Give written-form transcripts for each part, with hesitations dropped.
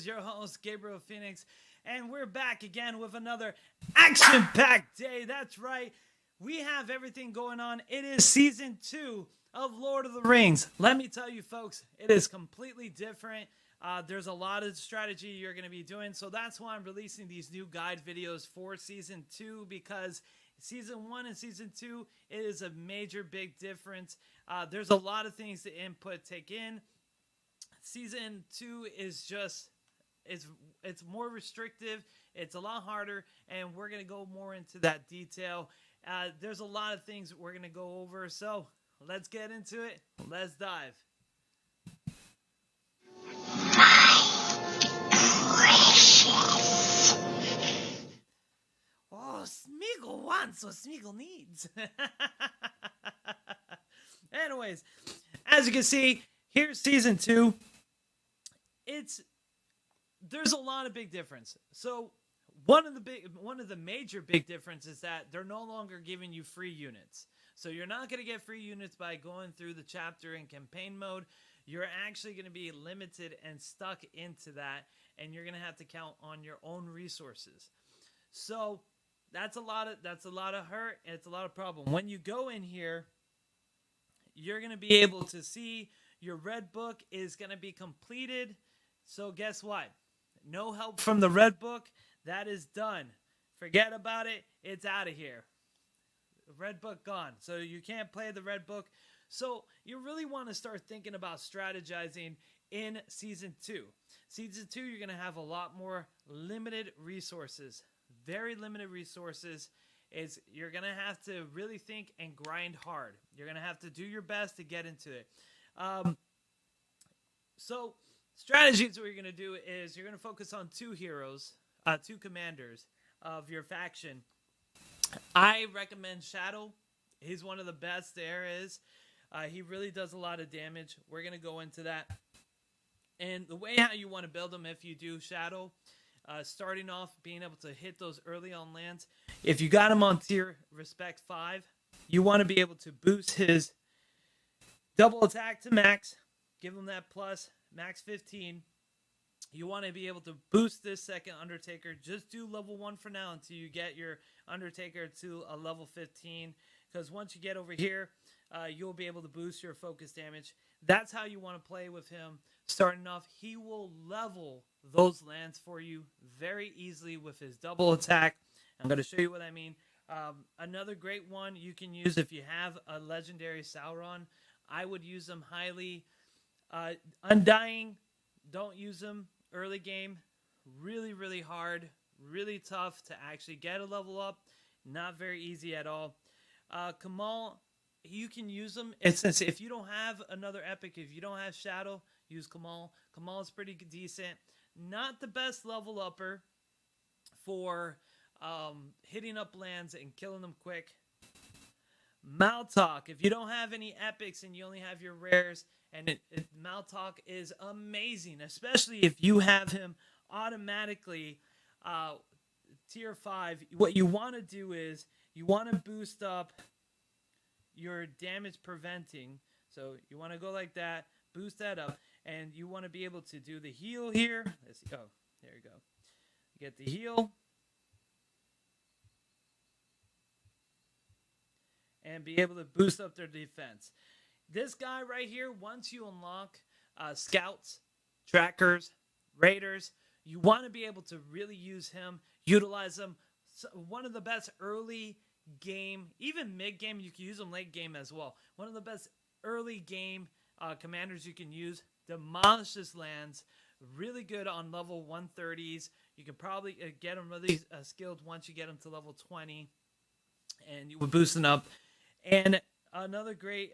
is your host, Gabriel Phoenix, and we're back again with another action-packed day. That's right. We have everything going on. It is season 2 of Lord of the Rings. Let me tell you, folks, it is completely different. There's a lot of strategy you're going to be doing, so that's why I'm releasing these new guide videos for season 2, because season 1 and season 2, it is a major big difference. There's a lot of things to take in. Season 2 is just, it's more restrictive, it's a lot harder, and we're going to go more into that detail. There's a lot of things that we're going to go over, so let's get into it. Let's dive. Oh, Smeagol wants what Smeagol needs. Anyways, as you can see, here's season 2. There's a lot of big difference. So one of the major big differences is that they're no longer giving you free units. So you're not going to get free units by going through the chapter in campaign mode. You're actually going to be limited and stuck into that, and you're going to have to count on your own resources. So that's a lot of hurt, and it's a lot of problem. When you go in here, you're going to be able to see your red book is going to be completed. So guess what? No help from the red book. That is done. Forget about it. It's out of here. Red book gone. So you can't play the red book. So you really want to start thinking about strategizing in season 2. Season 2, you're going to have a lot more limited resources. Very limited resources. You're going to have to really think and grind hard. You're going to have to do your best to get into it. So strategies what you're going to do is you're going to focus on 2 heroes, 2 commanders of your faction. I recommend Shadow. He's one of the best there is. He really does a lot of damage. We're going to go into that. And the way how you want to build him if you do Shadow, starting off being able to hit those early on lands. If you got him on tier respect 5, you want to be able to boost his double attack to max. Give him that plus max 15. You want to be able to boost this second Undertaker. Just do level 1 for now until you get your Undertaker to a level 15. Because once you get over here, you'll be able to boost your focus damage. That's how you want to play with him. Starting off, he will level those lands for you very easily with his double attack. I'm going to show you what I mean. Another great one you can use if you have a legendary Sauron. I would use them highly. Undying, don't use them early game. Really, really hard. Really tough to actually get a level up. Not very easy at all. Kamal, you can use them. Since if you don't have another epic, if you don't have Shadow, use Kamal. Kamal is pretty decent. Not the best level upper for hitting up lands and killing them quick. Maltok, if you don't have any epics and you only have your rares, and Maltok is amazing, especially if you have him automatically tier 5. What you want to do is you want to boost up your damage preventing. So you want to go like that, boost that up, and you want to be able to do the heal here. Let's see. Oh, there you go. Get the heal. And be able to boost up their defense. This guy right here, once you unlock scouts, trackers, raiders, you want to be able to really use him, utilize him. So one of the best early game, even mid game, you can use him late game as well. One of the best early game commanders you can use. Demolishes lands, really good on level 130s. You can probably get him really skilled once you get him to level 20, and you will boost him up. And another great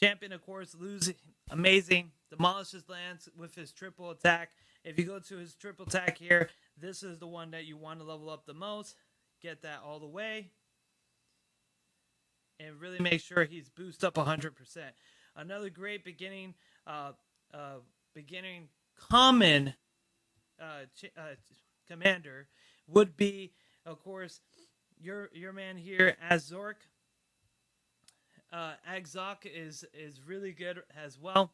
champion, of course, Luz, amazing. Demolishes lands with his triple attack. If you go to his triple attack here, this is the one that you want to level up the most. Get that all the way. And really make sure he's boosted up 100%. Another great beginning common commander would be, of course, your man here, Azork. Agzok is really good as well.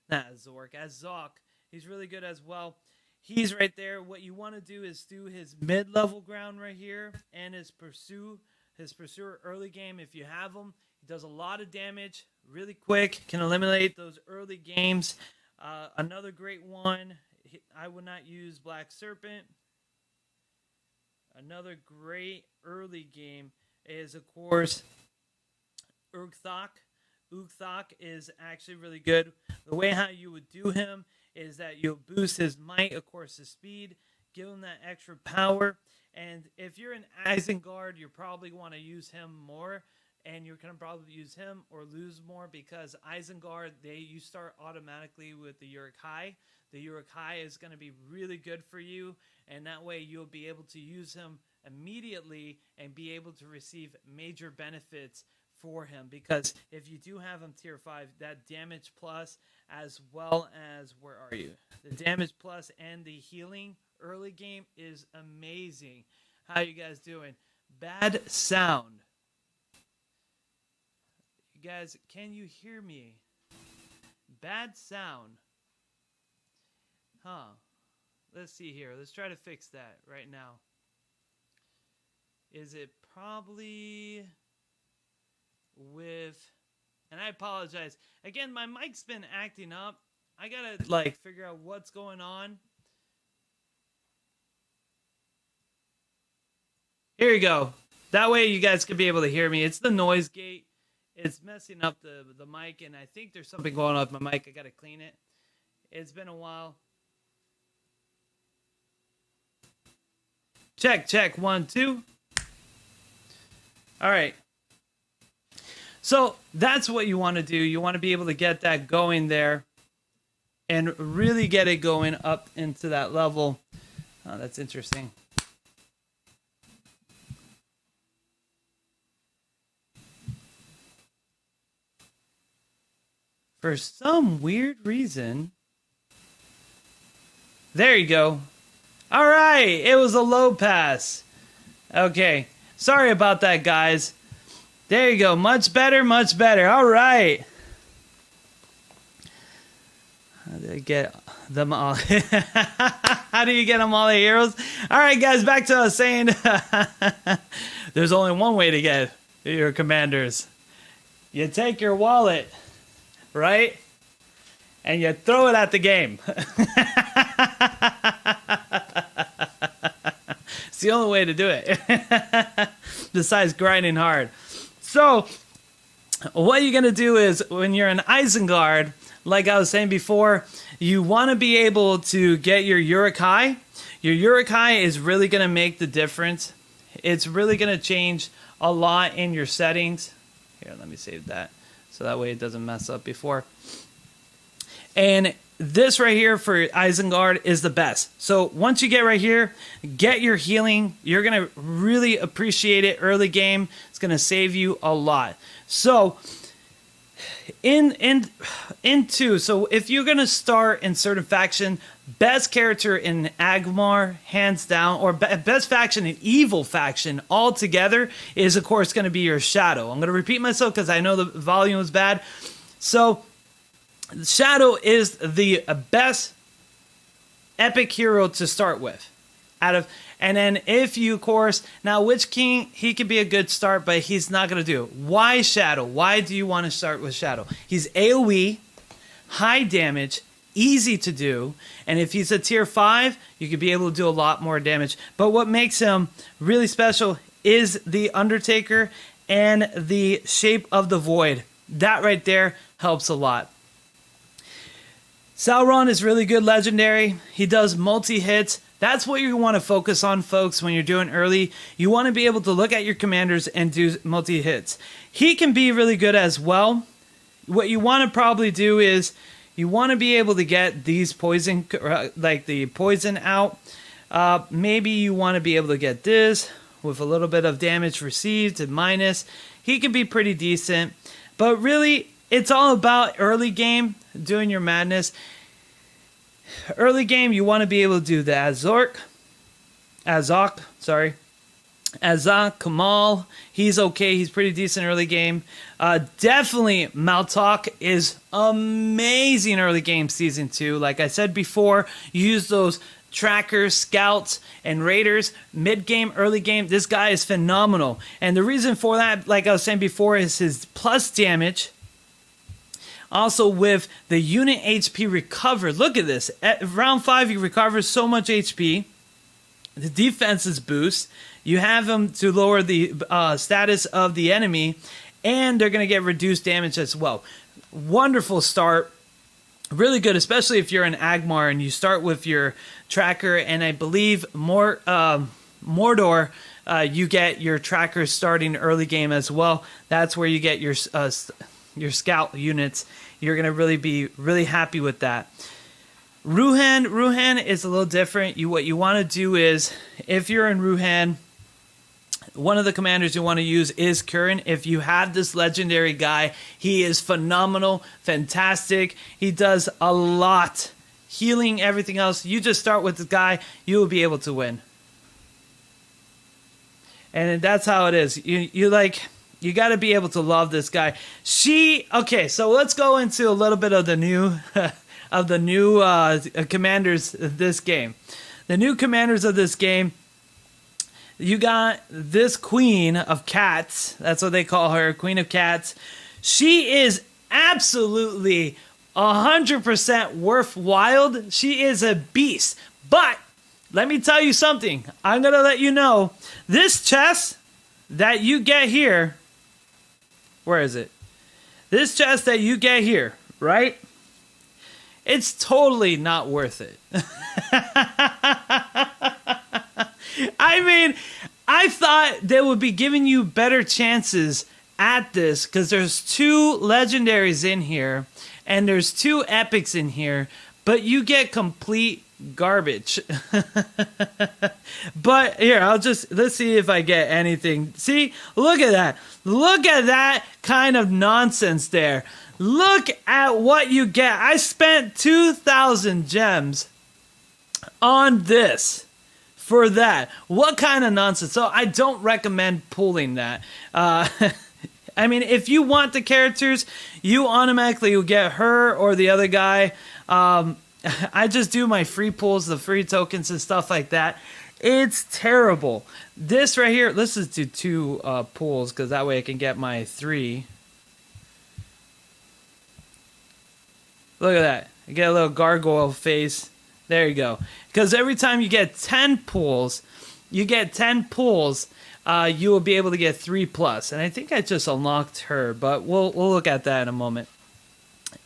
Not Azork, Azok. He's really good as well. He's right there. What you want to do is do his mid-level ground right here and his pursuer early game if you have him. He does a lot of damage really quick, can eliminate those early games. Another great one, I would not use Black Serpent. Another great early game is, of course, Urgthok. Urgthok is actually really good. The way how you would do him is that you'll boost his might, of course, his speed, give him that extra power. And if you're an Isengard, you probably want to use him more. And you're going to probably use him or lose more because Isengard, you start automatically with the Uruk-hai. The Uruk-hai is going to be really good for you, and that way you'll be able to use him immediately and be able to receive major benefits for him. Because if you do have him tier 5, that damage plus as well as, where are you? The damage plus and the healing early game is amazing. How you guys doing? Bad sound. You guys, can you hear me? Bad sound. Huh. Let's see here. Let's try to fix that right now. Is it probably with... And I apologize. Again, my mic's been acting up. I gotta, figure out what's going on. Here you go. That way you guys can be able to hear me. It's the noise gate. It's messing up the mic, and I think there's something going on with my mic. I gotta clean it. It's been a while. Check, 1, 2. All right. So that's what you want to do. You want to be able to get that going there and really get it going up into that level. Oh, that's interesting. For some weird reason. There you go. All right. It was a low pass. Okay. Sorry about that, guys. There you go. Much better, much better. All right. How do I get them all? How do you get them all the heroes? All right, guys. Back to what I was saying. There's only one way to get your commanders. You take your wallet, right? And you throw it at the game. It's the only way to do it. Besides grinding hard. So, what you're going to do is, when you're an Isengard, like I was saying before, you want to be able to get your Uruk-hai. Your Uruk-hai is really going to make the difference. It's really going to change a lot in your settings. Here, let me save that. So that way it doesn't mess up before. And this right here for Isengard is the best. So once you get right here, get your healing. You're going to really appreciate it early game. It's going to save you a lot. So so if you're going to start in certain faction, best character in Agmar, hands down, or best faction in evil faction altogether is, of course, going to be your Shadow. I'm going to repeat myself because I know the volume is bad. So Shadow is the best epic hero to start with. And then if you, of course, now Witch King, he could be a good start, but he's not going to do it. Why Shadow? Why do you want to start with Shadow? He's AoE, high damage, easy to do, and if he's a tier 5, you could be able to do a lot more damage. But what makes him really special is the Undertaker and the Shape of the Void. That right there helps a lot. Sauron is really good legendary. He does multi-hits. That's what you want to focus on, folks, when you're doing early. You want to be able to look at your commanders and do multi-hits. He can be really good as well. What you want to probably do is you want to be able to get these poison, like the poison out. Maybe you want to be able to get this with a little bit of damage received and minus. He can be pretty decent. But really, it's all about early game, doing your madness. Early game, you want to be able to do the Azok, Kamal. He's okay. He's pretty decent early game. Definitely, Maltok is amazing early game season 2. Like I said before, use those trackers, scouts, and raiders, mid game, early game. This guy is phenomenal. And the reason for that, like I was saying before, is his plus damage. Also with the unit HP recovered. Look at this. At round 5, he recovers so much HP. The defense is boost. You have him to lower the status of the enemy. And they're going to get reduced damage as well. Wonderful start. Really good, especially if you're an Agmar and you start with your tracker. And I believe Mordor, you get your tracker starting early game as well. That's where you get your scout units. You're going to really be really happy with that. Ruhan is a little different. What you want to do is, if you're in Ruhan, one of the commanders you want to use is Curran. If you have this legendary guy, he is phenomenal, fantastic. He does a lot. Healing, everything else. You just start with the guy, you will be able to win. And that's how it is. You got to be able to love this guy. Okay, so let's go into a little bit of the new commanders of this game. The new commanders of this game, you got this Queen of Cats. That's what they call her, Queen of Cats. She is absolutely 100% worthwhile. She is a beast. But let me tell you something. I'm going to let you know, this chest that you get here, where is it? This chest that you get here, right? It's totally not worth it. I mean, I thought they would be giving you better chances at this because there's 2 legendaries in here and there's 2 epics in here, but you get complete garbage. But here, let's see if I get anything. See, look at that. Look at that kind of nonsense there. Look at what you get. I spent 2,000 gems on this for that. What kind of nonsense? So I don't recommend pulling that. I mean, if you want the characters, you automatically will get her or the other guy. I just do my free pulls, the free tokens and stuff like that. It's terrible. This right here, let's just do 2 pulls because that way I can get my 3. Look at that. I get a little gargoyle face. There you go. Because every time you get 10 pulls, you will be able to get 3+. And I think I just unlocked her, but we'll look at that in a moment.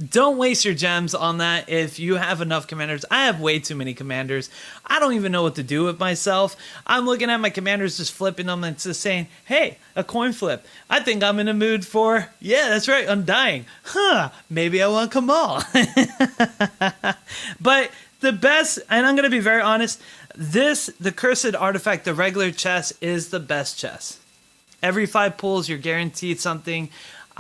Don't waste your gems on that if you have enough commanders. I have way too many commanders. I don't even know what to do with myself. I'm looking at my commanders, just flipping them and just saying, hey, a coin flip. I think I'm in the mood for, yeah, that's right, Undying. Maybe I want Kamal. But the best, and I'm going to be very honest, the Cursed Artifact, the regular chest, is the best chest. Every 5 pulls, you're guaranteed something.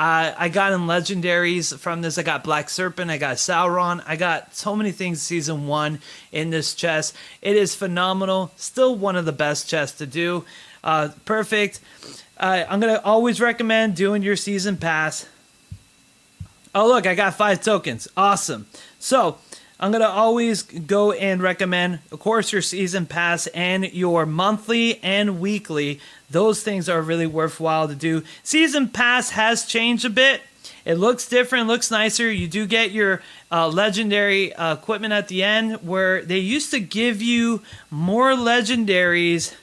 I got in legendaries from this. I got Black Serpent. I got Sauron. I got so many things season 1 in this chest. It is phenomenal. Still one of the best chests to do. Perfect. I'm going to always recommend doing your season pass. Oh, look, I got 5 tokens. Awesome. So I'm going to always go and recommend, of course, your season pass and your monthly and weekly. Those things are really worthwhile to do. Season pass has changed a bit. It looks different, looks nicer. You do get your legendary equipment at the end, where they used to give you more legendaries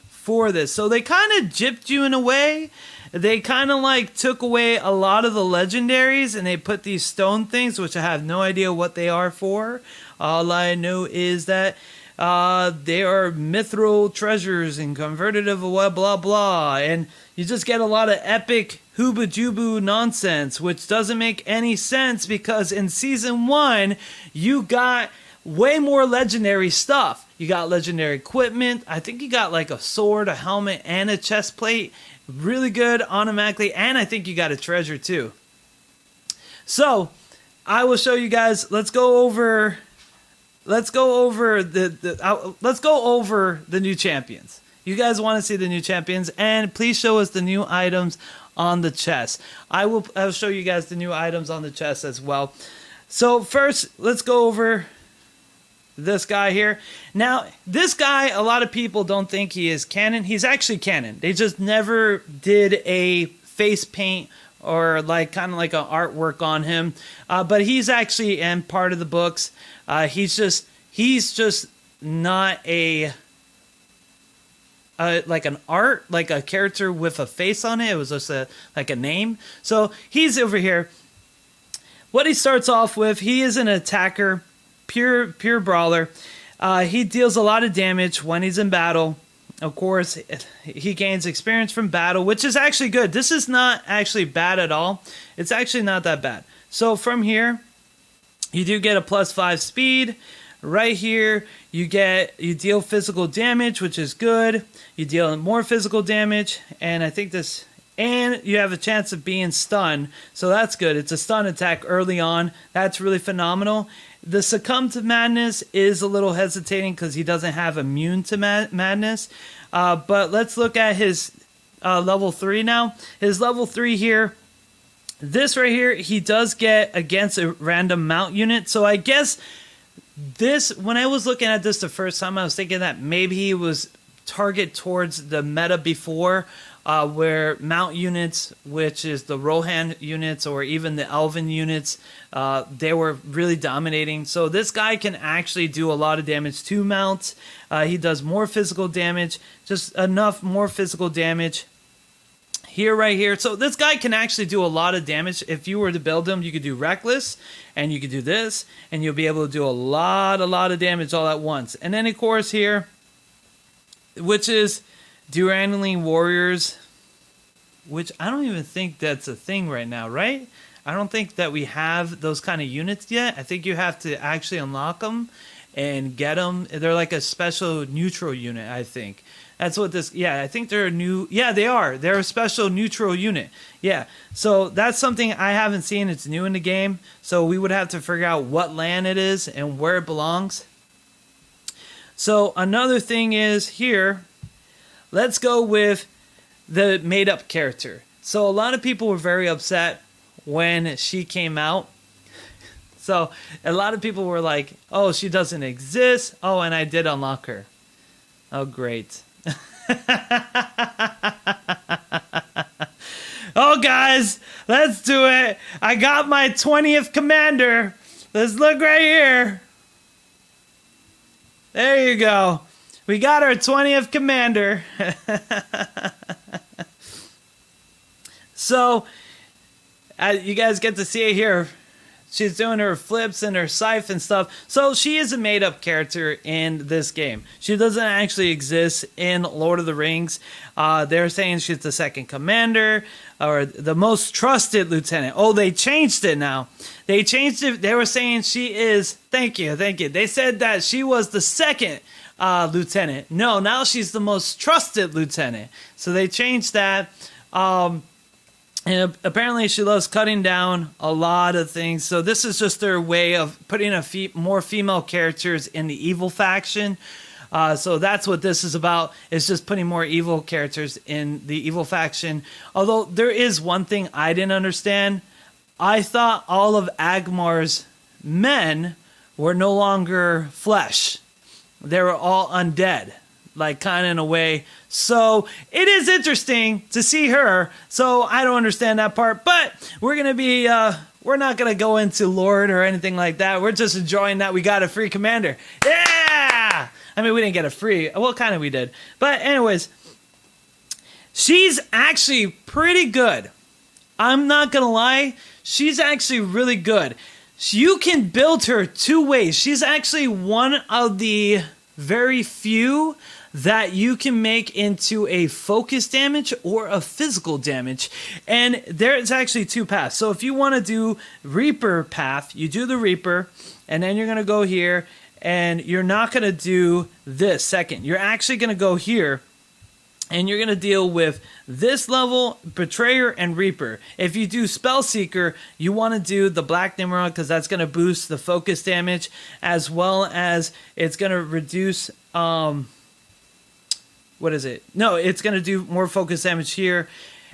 for this. So they kind of gypped you in a way. They kind of like took away a lot of the legendaries and they put these stone things, which I have no idea what they are for. All I know is that they are mithril treasures and converted of a blah blah blah, and you just get a lot of epic hooba jubu nonsense, which doesn't make any sense because in season 1 you got way more legendary stuff. You got legendary equipment. I think you got like a sword, a helmet, and a chest plate. Really good automatically, and I think you got a treasure too. So I will show you guys. Let's go over the new champions. You guys want to see the new champions, and please show us the new items on the chest. I'll show you guys the new items on the chest as well. So first, let's go over this guy here. Now, this guy, a lot of people don't think he is canon. He's actually canon. They just never did a face paint or like kind of like an artwork on him. But he's actually in part of the books. He's just not a like an art, like a character with a face on it. It was just like a name. So he's over here. What he starts off with, he is an attacker, pure brawler. He deals a lot of damage when he's in battle. Of course, he gains experience from battle, which is actually good. This is not actually bad at all. It's actually not that bad. So from here, you do get a +5 speed. Right here, you deal physical damage, which is good. You deal more physical damage, and I think this, and you have a chance of being stunned, so that's good. It's a stun attack early on. That's really phenomenal. The succumb to madness is a little hesitating because he doesn't have immune to madness. But let's look at his level 3 now. His level 3 here, this right here, he does get against a random mount unit. So I guess this, when I was looking at this the first time, I was thinking that maybe he was target towards the meta before, where mount units, which is the Rohan units or even the Elven units, they were really dominating. So this guy can actually do a lot of damage to mounts. He does more physical damage, just enough more physical damage here, right here. So this guy can actually do a lot of damage. If you were to build him, you could do Reckless, and you could do this, and you'll be able to do a lot of damage all at once. And then of course here, which is Durandaline Warriors, which I don't even think that's a thing right now, right? I don't think that we have those kind of units yet. I think you have to actually unlock them and get them. They're like a special neutral unit, I think. That's what this, yeah, I think they're a new, yeah, they are. They're a special neutral unit. Yeah, so that's something I haven't seen. It's new in the game. So we would have to figure out what land it is and where it belongs. So another thing is here, let's go with the made up character. So a lot of people were very upset when she came out. So a lot of people were like, oh, she doesn't exist. Oh, and I did unlock her. Oh, great. Oh, guys, let's do it. I got my 20th commander. Let's look right here. There you go. We got our 20th commander. So, you guys get to see it here. She's doing her flips and her scythe and stuff. So she is a made-up character in this game. She doesn't actually exist in Lord of the Rings. They're saying she's the second commander or the most trusted lieutenant. Oh, they changed it now. They changed it. They were saying she is, thank you. They said that she was the second lieutenant. No, now she's the most trusted lieutenant. So they changed that. And apparently she loves cutting down a lot of things. So this is just their way of putting more female characters in the evil faction. So that's what this is about. It's just putting more evil characters in the evil faction. Although there is one thing I didn't understand. I thought all of Agmar's men were no longer flesh. They were all undead. Like kind of in a way. So it is interesting to see her. So I don't understand that part, but we're going to be, we're not going to go into Lord or anything like that. We're just enjoying that we got a free commander. Yeah! I mean, we didn't get a free, well, kind of we did. But anyways, she's actually pretty good. I'm not going to lie. She's actually really good. You can build her two ways. She's actually one of the very few that you can make into a focus damage or a physical damage. And there's actually two paths. So if you want to do Reaper path, you do the Reaper, and then you're going to go here, and you're not going to do this second. You're actually going to go here, and you're going to deal with this level, Betrayer, and Reaper. If you do Spellseeker, you want to do the Black Nimrod because that's going to boost the focus damage, as well as it's going to reduce... what is it? No, it's going to do more focus damage here.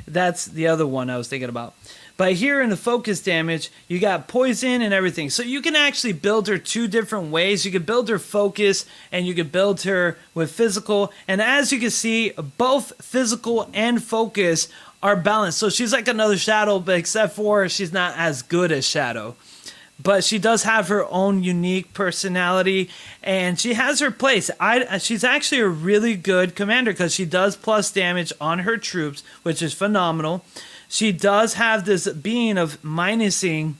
That's the other one I was thinking about. But here in the focus damage, you got poison and everything. So you can actually build her two different ways. You could build her focus and you could build her with physical. And as you can see, both physical and focus are balanced. So she's like another Shadow, but except for she's not as good as Shadow. But she does have her own unique personality, and she has her place. She's actually a really good commander because she does plus damage on her troops, which is phenomenal. She does have this being of minusing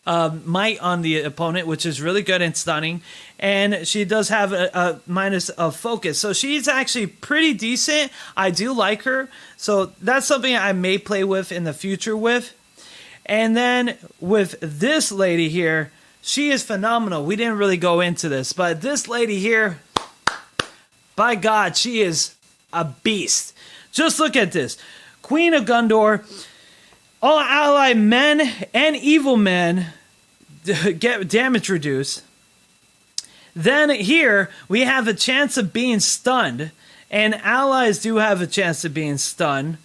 might on the opponent, which is really good and stunning. And she does have a minus of focus. So she's actually pretty decent. I do like her. So that's something I may play with in the future with. And then with this lady here, she is phenomenal. We didn't really go into this, but this lady here, by God, she is a beast. Just look at this. Queen of Gondor, all ally men and evil men get damage reduced. Then here, we have a chance of being stunned, and allies do have a chance of being stunned.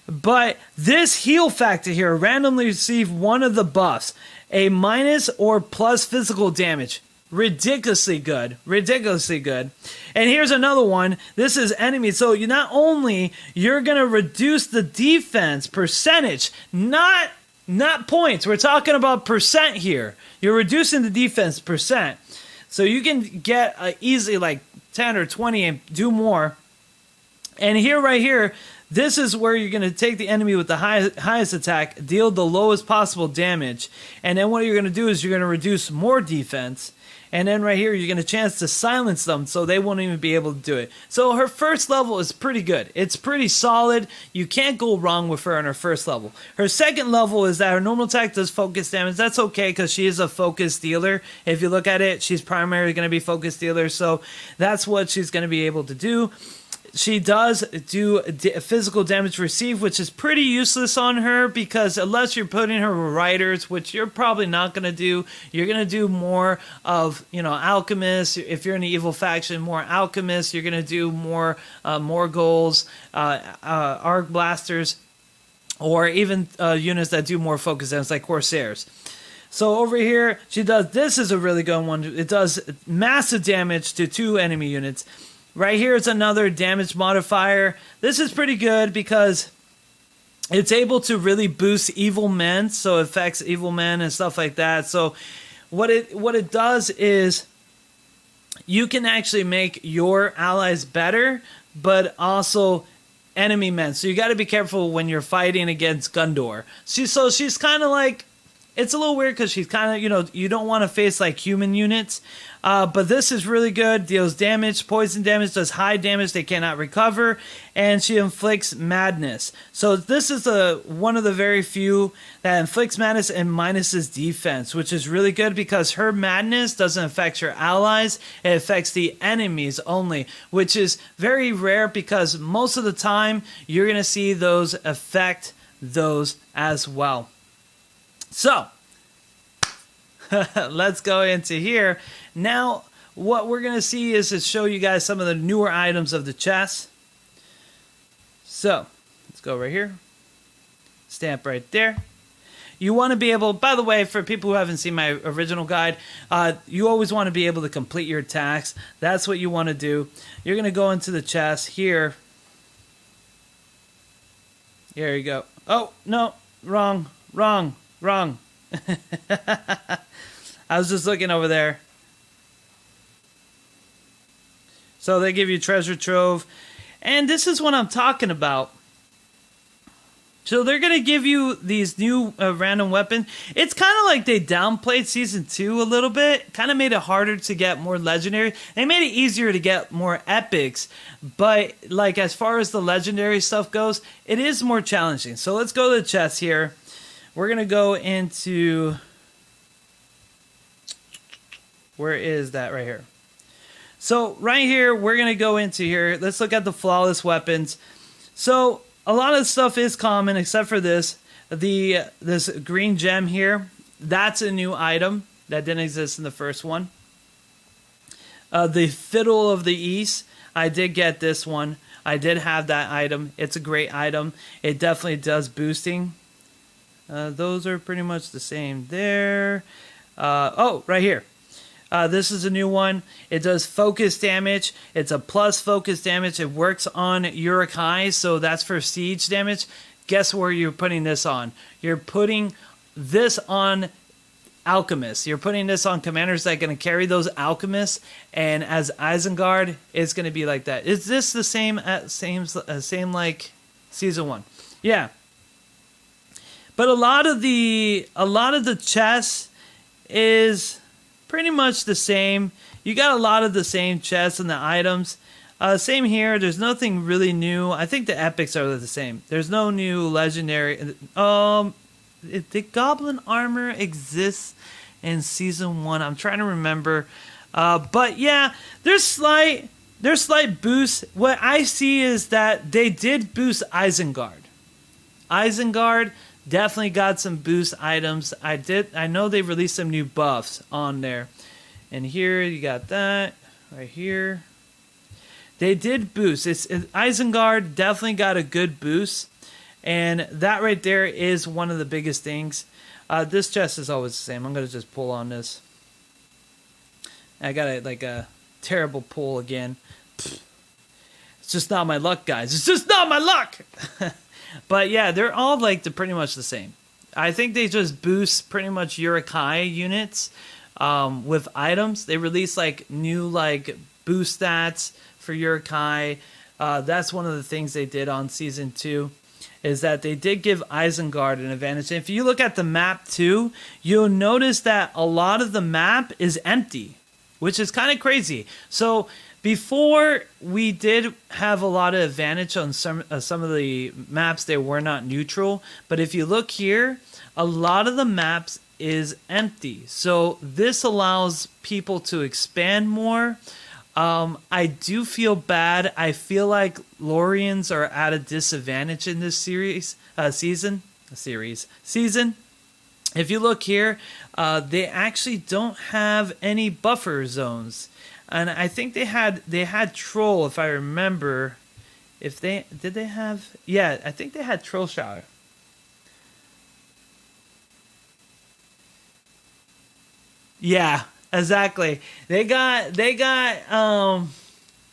But this heal factor here, randomly receive one of the buffs, a minus or plus physical damage. Ridiculously good. Ridiculously good. And here's another one. This is enemy. So you not only you're going to reduce the defense percentage, not points. We're talking about percent here. You're reducing the defense percent. So you can get easily like 10 or 20 and do more. And here, right here, this is where you're going to take the enemy with the highest attack, deal the lowest possible damage, and then what you're going to do is you're going to reduce more defense, and then right here you're going to chance to silence them so they won't even be able to do it. So her first level is pretty good. It's pretty solid. You can't go wrong with her on her first level. Her second level is that her normal attack does focus damage. That's okay because she is a focus dealer. If you look at it, she's primarily going to be focus dealer, so that's what she's going to be able to do. She does do physical damage received, which is pretty useless on her because unless you're putting her with riders, which you're probably not going to do, you're going to do more of, alchemists. If you're in the evil faction, more alchemists. You're going to do more goals, arc blasters, or even units that do more focus damage like corsairs. So over here, this is a really good one. It does massive damage to 2 enemy units. Right here is another damage modifier. This is pretty good because it's able to really boost evil men, so it affects evil men and stuff like that. So what it does is you can actually make your allies better, but also enemy men. So you got to be careful when you're fighting against Gondor. She's kind of like, it's a little weird because she's kind of, you don't want to face like human units. But this is really good. Deals damage, poison damage, does high damage they cannot recover, and she inflicts madness. So this is one of the very few that inflicts madness and minuses defense, which is really good because her madness doesn't affect your allies. It affects the enemies only, which is very rare because most of the time you're going to see those affect those as well. So let's go into here. Now, what we're going to see is to show you guys some of the newer items of the chest. So, let's go right here. Stamp right there. You want to be able, by the way, for people who haven't seen my original guide, you always want to be able to complete your attacks. That's what you want to do. You're going to go into the chest here. There you go. Oh, no, wrong. I was just looking over there. So they give you treasure trove. And this is what I'm talking about. So they're going to give you these new random weapons. It's kind of like they downplayed Season 2 a little bit. Kind of made it harder to get more legendary. They made it easier to get more epics. But like as far as the legendary stuff goes, it is more challenging. So let's go to the chest here. We're going to go into... Where is that? Right here. So right here, we're going to go into here. Let's look at the flawless weapons. So a lot of stuff is common except for this. This green gem here. That's a new item that didn't exist in the first one. The Fiddle of the East. I did get this one. I did have that item. It's a great item. It definitely does boosting. Those are pretty much the same there. Oh, right here. This is a new one. It does focus damage. It's a plus focus damage. It works on Urukai, so that's for siege damage. Guess where you're putting this on? You're putting this on alchemists. You're putting this on commanders that are going to carry those alchemists, and as Isengard, it's going to be like that. Is this the same like season 1? Yeah. But a lot of the chests is pretty much the same. You got a lot of the same chests and the items. Same here. There's nothing really new. I think the epics are the same. There's no new legendary. The goblin armor exists in season 1. I'm trying to remember. But yeah, there's slight boosts. What I see is that they did boost Isengard. Isengard definitely got some boost items. I know they released some new buffs on there. And here you got that right here. They did boost. Isengard definitely got a good boost. And that right there is one of the biggest things. This chest is always the same. I'm going to just pull on this. I got a terrible pull again. It's just not my luck, guys. It's just not my luck. But yeah, they're all pretty much the same. I think they just boost pretty much Urukai units with items. They release new boost stats for Urukai. That's one of the things they did on season 2. Is that they did give Isengard an advantage. And if you look at the map too, you'll notice that a lot of the map is empty, which is kind of crazy. So before, we did have a lot of advantage on some of the maps that were not neutral. But if you look here, a lot of the maps is empty. So this allows people to expand more. I do feel bad. I feel like Lorians are at a disadvantage in this season. If you look here, they actually don't have any buffer zones, and I think they had troll, if I remember. I think they had troll shower. Yeah. Exactly. They got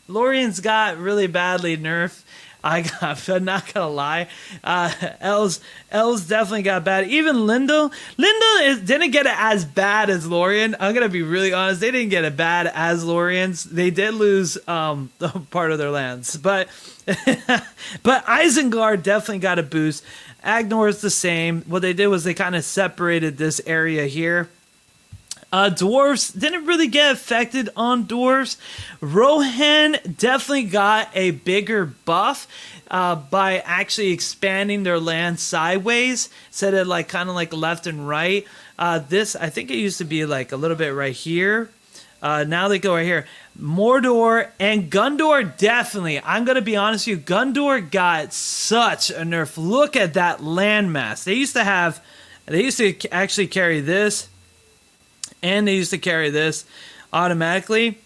Lorians got really badly nerfed. I'm not gonna lie. Els definitely got bad. Even Lindell didn't get it as bad as Lorien. I'm gonna be really honest. They didn't get it bad as Lorians. They did lose part of their lands, but but Isengard definitely got a boost. Agnor is the same. What they did was they kind of separated this area here. Dwarves didn't really get affected on dwarves. Rohan definitely got a bigger buff by actually expanding their land sideways, instead of kind of left and right. This, I think it used to be a little bit right here. Now they go right here. Mordor and Gondor, definitely. I'm going to be honest with you. Gondor got such a nerf. Look at that landmass. They used to actually carry this. And they used to carry this automatically.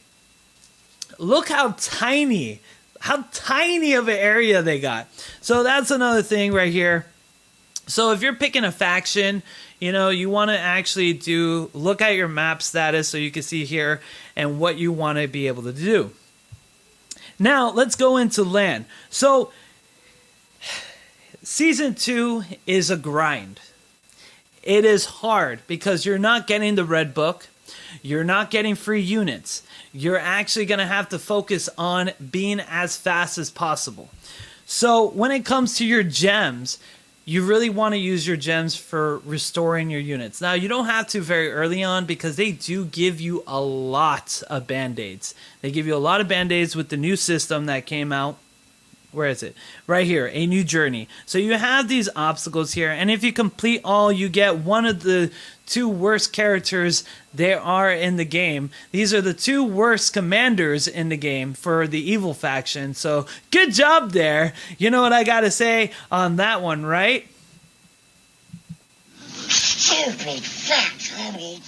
Look how tiny of an area they got. So that's another thing right here. So if you're picking a faction, you want to actually look at your map status so you can see here and what you want to be able to do. Now let's go into land. So season 2 is a grind. It is hard because you're not getting the red book. You're not getting free units. You're actually going to have to focus on being as fast as possible. So when it comes to your gems, you really want to use your gems for restoring your units. Now, you don't have to very early on because they do give you a lot of band-aids. They give you a lot of band-aids with the new system that came out. Where is it? Right here, a new journey. So you have these obstacles here, and if you complete all, you get one of the 2 worst characters there are in the game. These are the 2 worst commanders in the game for the evil faction. So good job there. You know what I gotta say on that one, right? Stupid fat hobbit.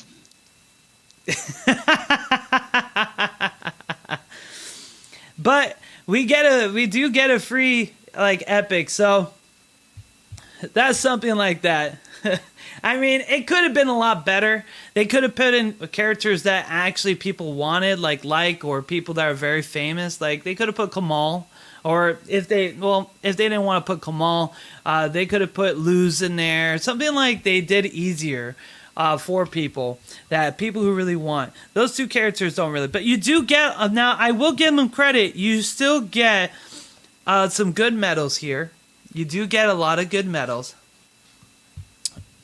But we do get a free epic. So That's something like that. I mean, it could have been a lot better. They could have put in characters that actually people wanted, or people that are very famous. Like they could have put Kamal, or if they didn't want to put Kamal, they could have put Luz in there. Something like they did easier for people who really want. Those two characters don't really, but you do get now. I will give them credit. You still get some good medals here. You do get a lot of good medals.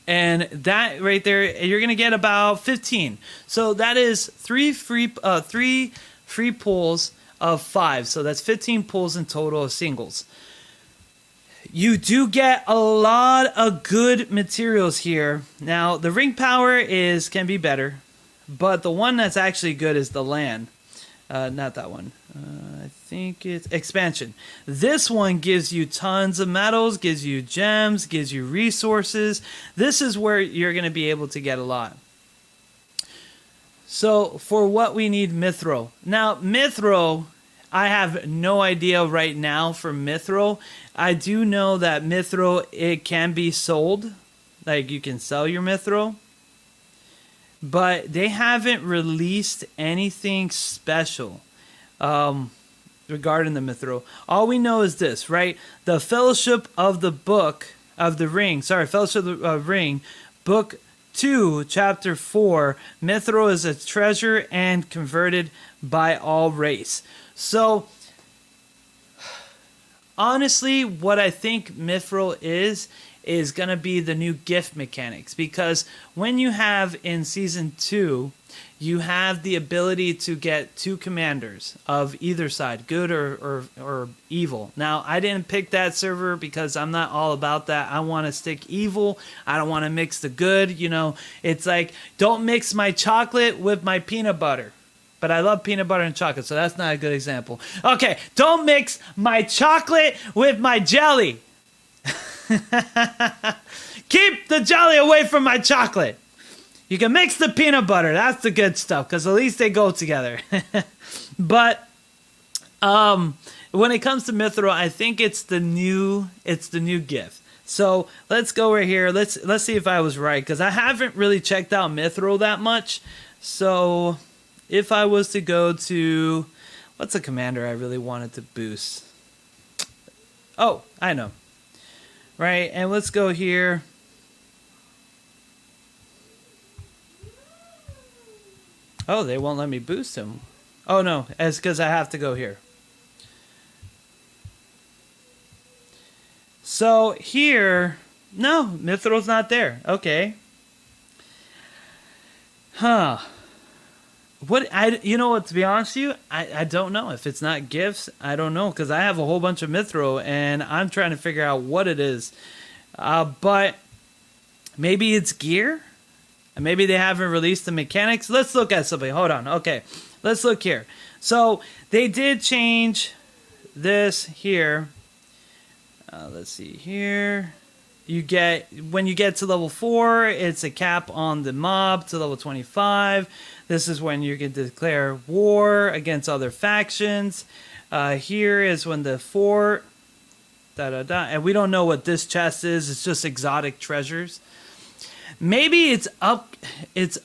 And that right there, you're going to get about 15. So that is three free pulls of 5. So that's 15 pulls in total of singles. You do get a lot of good materials here. Now, the ring power can be better, but the one that's actually good is the land. Not that one. I think it's expansion. This one gives you tons of metals, gives you gems, gives you resources. This is where you're going to be able to get a lot. So for what we need mithril. Now mithril, I have no idea right now for mithril. I do know that mithril, it can be sold. Like you can sell your mithril. But they haven't released anything special regarding the mithril. All we know is this, right? The Fellowship of the Fellowship of the Ring, Book 2, Chapter 4, mithril is a treasure and converted by all race. So, honestly, what I think mithril is going to be the new gift mechanics, because when you have in season 2, you have the ability to get 2 commanders of either side, good or evil. Now, I didn't pick that server because I'm not all about that. I want to stick evil. I don't want to mix the good. You know, it's like, don't mix my chocolate with my peanut butter. But I love peanut butter and chocolate, so that's not a good example. Okay, don't mix my chocolate with my jelly. Keep the jelly away from my chocolate. You can mix the peanut butter. That's the good stuff, because at least they go together. But when it comes to mithril, I think it's the new gift. So let's go right here. Let's see if I was right, because I haven't really checked out mithril that much. So if I was to go to, what's a commander I really wanted to boost? Oh, I know. Right, and let's go here. Oh, they won't let me boost him. Oh no, it's because I have to go here. So here, no, Mithril's not there. Okay. Huh. You know what, to be honest with you, I don't know. If it's not gifts, I don't know, because I have a whole bunch of mithril and I'm trying to figure out what it is. But maybe it's gear? Maybe they haven't released the mechanics. Let's look at something. Hold on. Okay, let's look here. So they did change this here. Let's see here. When you get to level 4, it's a cap on the mob to level 25. This is when you can declare war against other factions. Here is when the fort, and we don't know what this chest is. It's just exotic treasures. Maybe it's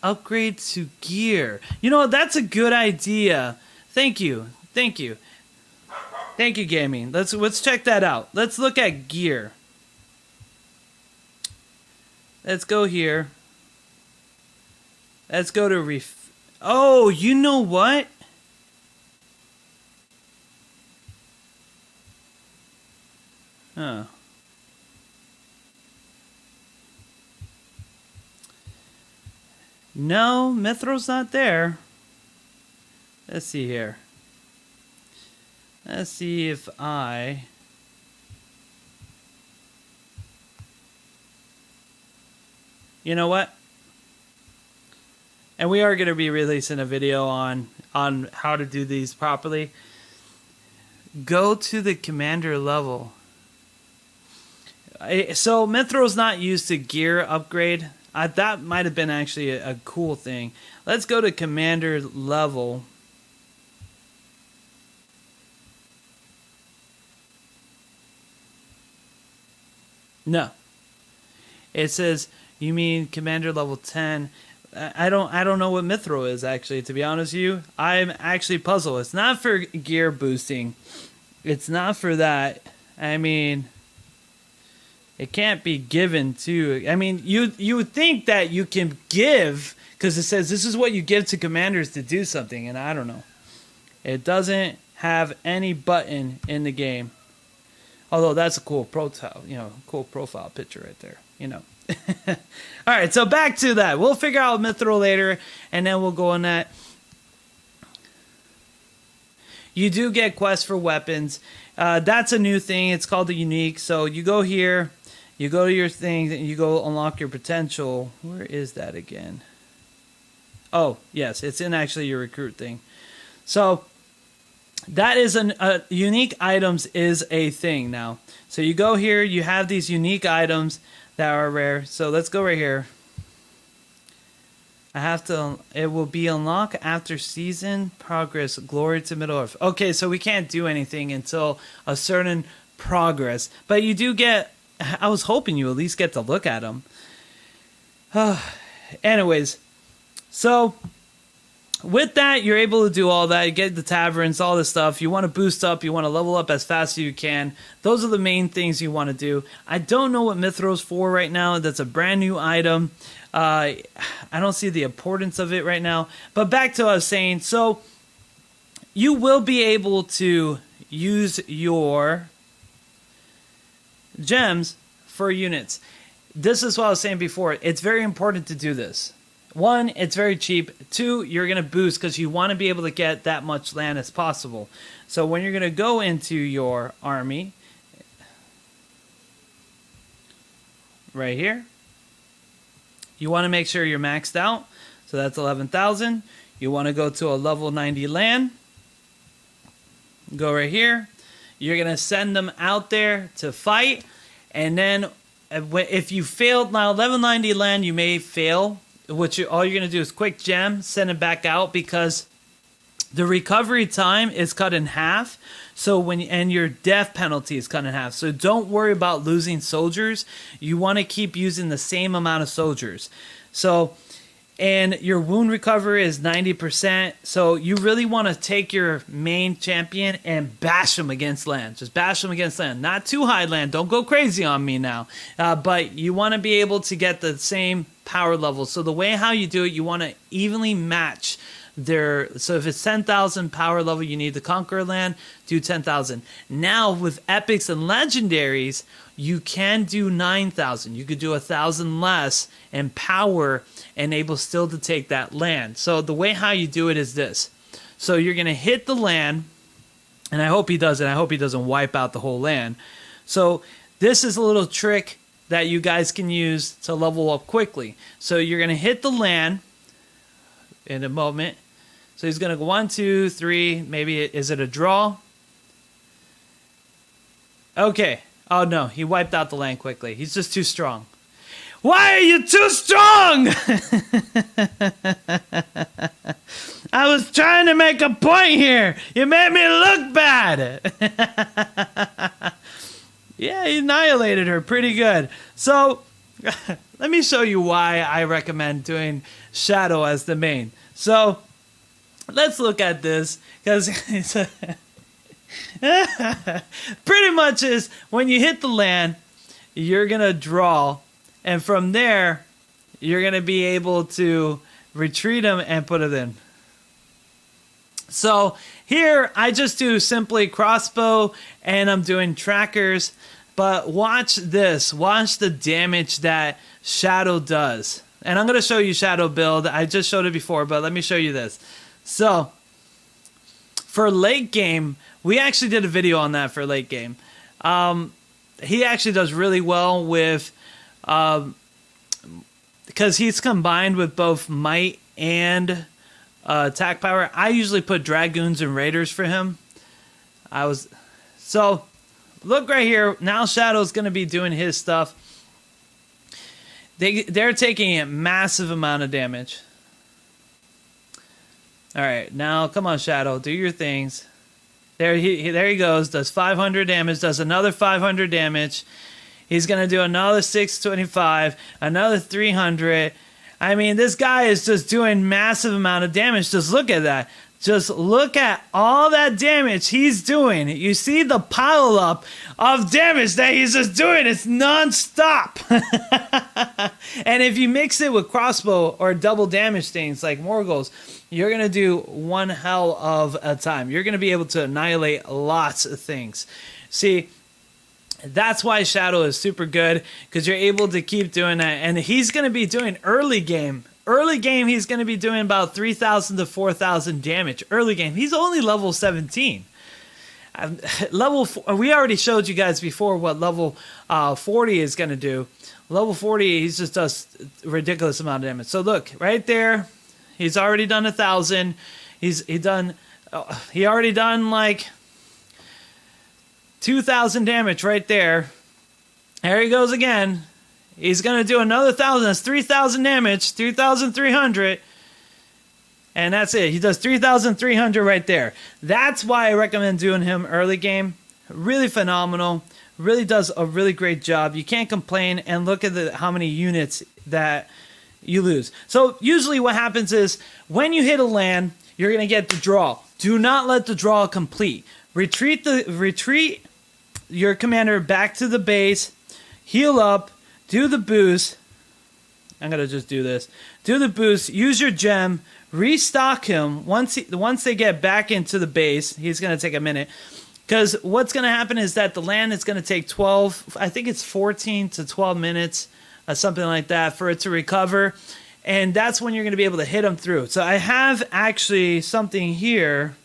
upgrade to gear. You know, that's a good idea. Thank you, gaming. Let's check that out. Let's look at gear. Let's go here. Let's go to Oh, you know what? Huh. No, Mithril's not there. Let's see here. Let's see if you know what? And we are going to be releasing a video on how to do these properly. Go to the commander level. So Mithril's not used to gear upgrade. That might have been actually a cool thing. Let's go to commander level. No. It says, you mean commander level 10. I don't know what mithril is, actually, to be honest with you. I'm actually puzzled. It's not for gear boosting. It's not for that. I mean, it can't be given to. I mean, you would think that you can give, because it says this is what you give to commanders to do something, and I don't know. It doesn't have any button in the game. Although that's a cool profile, cool profile picture right there, All right, so back to that. We'll figure out mithril later, and then we'll go on that. You do get quests for weapons. That's a new thing. It's called the unique. So you go here, you go to your thing, and you go unlock your potential. Where is that again? Oh, yes, it's in actually your recruit thing. So that is unique items is a thing now. So you go here, you have these unique items that are rare. So let's go right here. It will be unlocked after season progress, glory to Middle Earth. Okay, so we can't do anything until a certain progress. But you do get, I was hoping you at least get to look at them. Anyways, so with that, you're able to do all that. You get the taverns, all this stuff. You want to boost up. You want to level up as fast as you can. Those are the main things you want to do. I don't know what Mithril's for right now. That's a brand new item. I don't see the importance of it right now. But back to what I was saying. So you will be able to use your gems for units. This is what I was saying before. It's very important to do this. One, it's very cheap. Two, you're going to boost because you want to be able to get that much land as possible. So when you're going to go into your army, right here, you want to make sure you're maxed out. So that's 11,000. You want to go to a level 90 land. Go right here. You're going to send them out there to fight. And then if you failed, now level 90 land, you may fail. All you're going to do is quick gem, send it back out, because the recovery time is cut in half. So and your death penalty is cut in half. So don't worry about losing soldiers. You want to keep using the same amount of soldiers. So, and your wound recovery is 90%. So you really want to take your main champion and bash them against land. Just bash them against land. Not too high land. Don't go crazy on me now. But you want to be able to get the same power level. So the way how you do it, you want to evenly match so if it's 10,000 power level, you need to conquer land, do 10,000. Now with epics and legendaries, you can do 9,000. You could do 1,000 less in power and able still to take that land. So the way how you do it is this. So you're going to hit the land, and I hope he does it. I hope he doesn't wipe out the whole land. So this is a little trick that you guys can use to level up quickly. So you're going to hit the land in a moment. So he's going to go 1, 2, 3. Maybe is it a draw? Okay. Oh no, he wiped out the land quickly. He's just too strong. Why are you too strong? I was trying to make a point here. You made me look bad. Yeah, he annihilated her pretty good. So let me show you why I recommend doing Shadow as the main. So let's look at this, because it's pretty much is when you hit the land, you're going to draw, and from there, you're going to be able to retreat them and put it in. So here, I just do simply crossbow, and I'm doing trackers, but watch this. Watch the damage that Shadow does. And I'm going to show you Shadow build. I just showed it before, but let me show you this. So, for late game, we actually did a video on that for late game. He actually does really well with, because he's combined with both might and attack power. I usually put dragoons and raiders for him. So look right here. Now Shadow's going to be doing his stuff. They're taking a massive amount of damage. All right, now come on, Shadow, do your things. There he goes. Does 500 damage. Does another 500 damage. He's going to do another 625, another 300. I mean, this guy is just doing massive amount of damage. Just look at that. Just look at all that damage he's doing. You see the pile up of damage that he's just doing. It's non-stop. And if you mix it with crossbow or double damage things like Morgul's, you're going to do one hell of a time. You're going to be able to annihilate lots of things. See, that's why Shadow is super good, because you're able to keep doing that. And he's going to be doing early game. Early game, he's going to be doing about 3,000 to 4,000 damage. Early game, he's only level 17. We already showed you guys before what level 40 is going to do. Level 40, he just does a ridiculous amount of damage. So look, right there, he's already done 1,000. He already done like 2,000 damage right there. There he goes again. He's going to do another 1,000. That's 3,000 damage. 3,300. And that's it. He does 3,300 right there. That's why I recommend doing him early game. Really phenomenal. Really does a really great job. You can't complain. And look at how many units that you lose. So usually what happens is when you hit a land, you're going to get the draw. Do not let the draw complete. Retreat your commander back to the base. Heal up. Do the boost. I'm going to just do this. Do the boost. Use your gem. Restock him. Once they get back into the base, he's going to take a minute. Because what's going to happen is that the land is going to take 12, I think it's 14 to 12 minutes, something like that, for it to recover. And that's when you're going to be able to hit him through. So I have actually something here.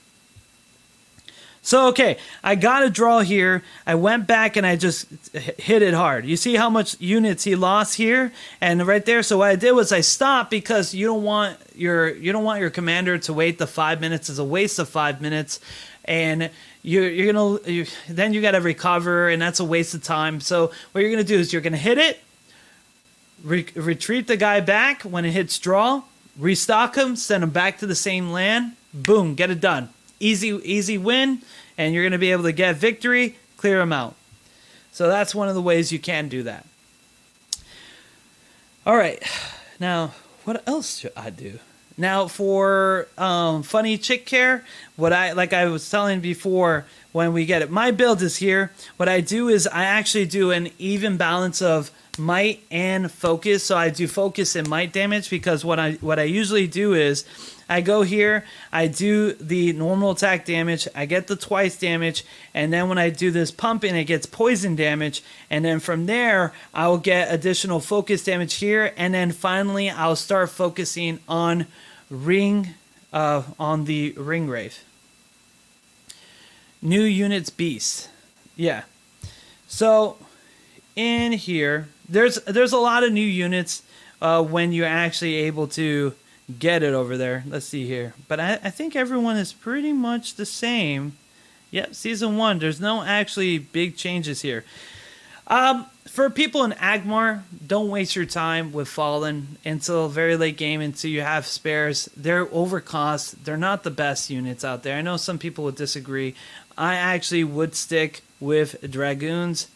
So, okay, I got a draw here. I went back and I just hit it hard. You see how much units he lost here and right there. So what I did was I stopped, because you don't want your commander to wait the 5 minutes. It's a waste of 5 minutes, and then you got to recover, and that's a waste of time. So what you're gonna do is you're gonna hit it, retreat the guy back when it hits draw, restock him, send him back to the same land. Boom, get it done. Easy win, and you're going to be able to get victory, clear them out. So that's one of the ways you can do that. All right, now what else should I do? Now for funny chick care, like I was telling before when we get it, my build is here. What I do is I actually do an even balance of might and focus. So I do focus and might damage, because what I usually do is I go here, I do the normal attack damage, I get the twice damage, and then when I do this pumping, it gets poison damage, and then from there, I will get additional focus damage here, and then finally, I'll start focusing on on the ring wraith. New units beast. Yeah. So, in here, there's a lot of new units when you're actually able to get it over there. Let's see here. But I think everyone is pretty much the same. Yep, Season 1. There's no actually big changes here. For people in Agmar, don't waste your time with Fallen until very late game, until you have spares. They're overcost. They're not the best units out there. I know some people would disagree. I actually would stick with Dragoons.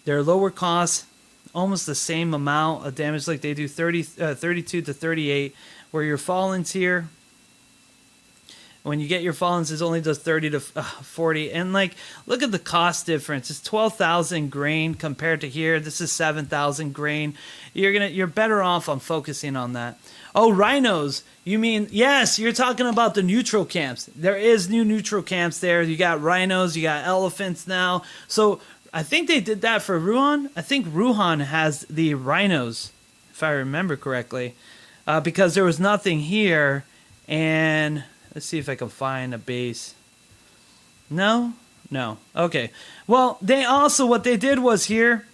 They're lower cost, almost the same amount of damage. Like they do 32 to 38. Where your Fallens here, when you get your Fallens, it only does 30 to 40. And like, look at the cost difference. It's 12,000 grain compared to here. This is 7,000 grain. You're better off on focusing on that. Oh, rhinos. You mean, yes, you're talking about the neutral camps. There is new neutral camps there. You got rhinos, you got elephants now. So I think they did that for Ruhan. I think Ruhan has the rhinos, if I remember correctly. Because there was nothing here, and let's see if I can find a base. No? Okay. Well, they also, what they did was here,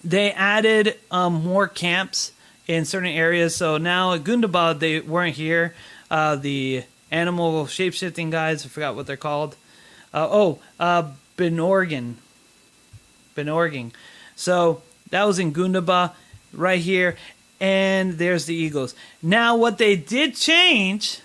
they added more camps in certain areas. So now at Gundabad, they weren't here. The animal shape-shifting guys, I forgot what they're called. Benorgan. So that was in Gundabad right here. And there's the Eagles. Now, what they did change,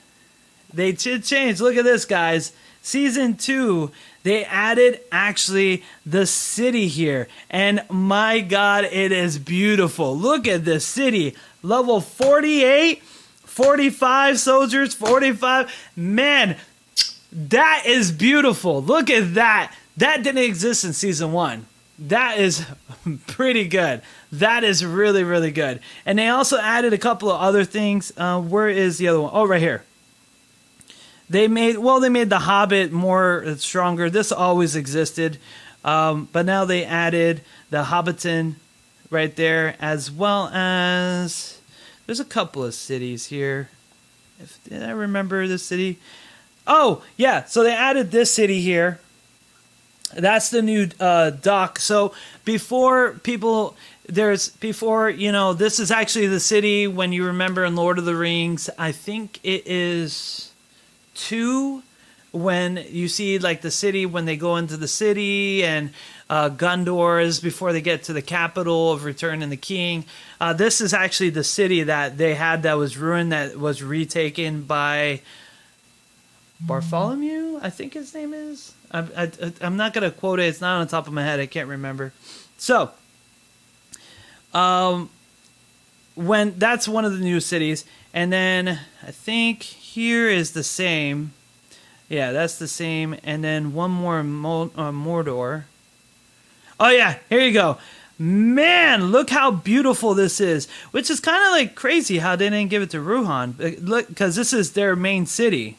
look at this, guys. Season 2, they added actually the city here. And my God, it is beautiful. Look at this city. Level 48, 45 soldiers, 45. Man, that is beautiful. Look at that. That didn't exist in season 1. That is pretty good. That is really, really good. And they also added a couple of other things. Where is the other one? Oh, right here. They made the Hobbit more stronger. This always existed. But now they added the Hobbiton right there, as well as there's a couple of cities here. Did I remember the city? Oh, yeah. So they added this city here. That's the new dock. So before this is actually the city when you remember in Lord of the Rings. I think it is 2 when you see like the city when they go into the city, and Gondor is before they get to the capital of Return of the King. This is actually the city that they had that was ruined, that was retaken by Bartholomew, I think his name is. I'm not going to quote it. It's not on the top of my head. I can't remember. So, when that's one of the new cities. And then I think here is the same. Yeah, that's the same. And then one more Mordor. Oh, yeah. Here you go. Man, look how beautiful this is. Which is kind of like crazy how they didn't give it to Rohan. Look, because this is their main city.